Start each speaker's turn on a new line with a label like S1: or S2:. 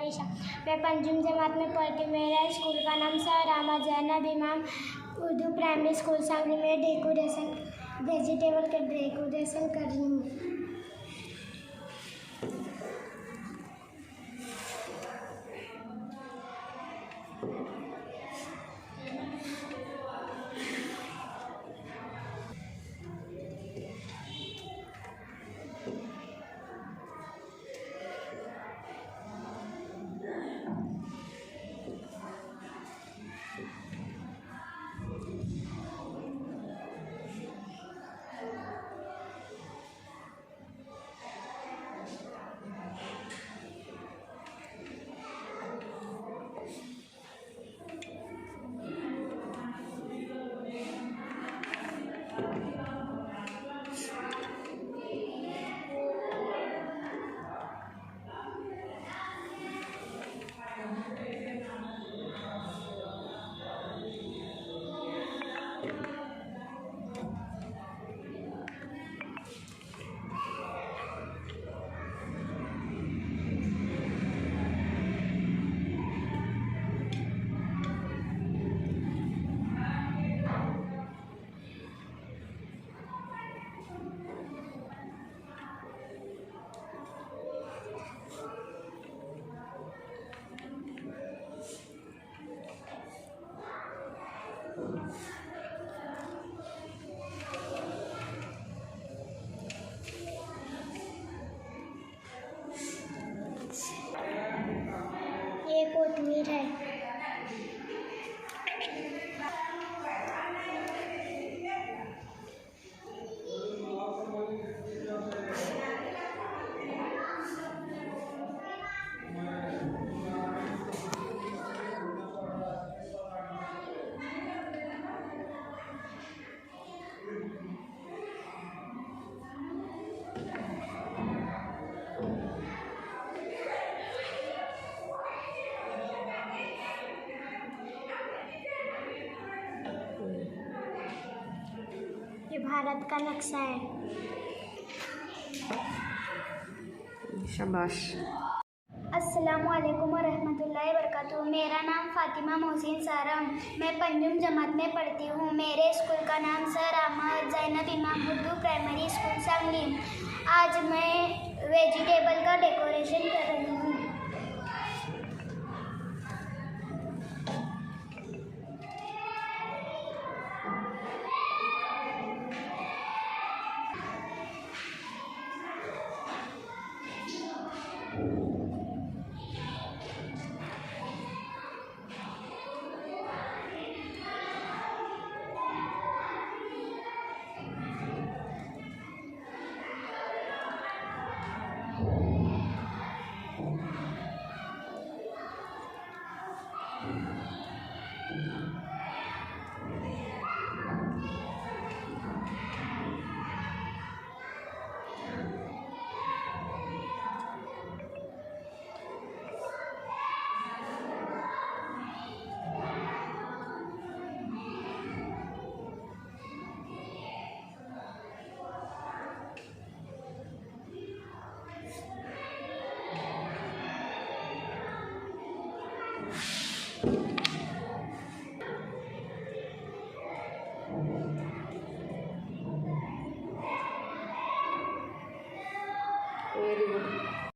S1: मनीषा। मैं पंचम जमात में पढ़ती हूँ। मेरा स्कूल का नाम सर रामा जैनब इमाम उर्दू प्राइमरी स्कूल सांगली में डेकोरेशन वेजिटेबल का डेकोरेशन कर रही हूँ। ये कोतमीर है। ये भारत का नक्शा है।
S2: शाबाश।
S1: अस्सलामुअलैकुम वरहमतुल्लाहि वबरकातुहू। मेरा नाम फातिमा मोहसिन सारा। मैं पंचम जमात में पढ़ती हूँ। मेरे स्कूल का नाम सर रामा जैनब इमाम उर्दू प्राइमरी स्कूल सांगली। आज मैं वेजिटेबल का डेकोरेशन कर रही हूँ।
S2: Very good.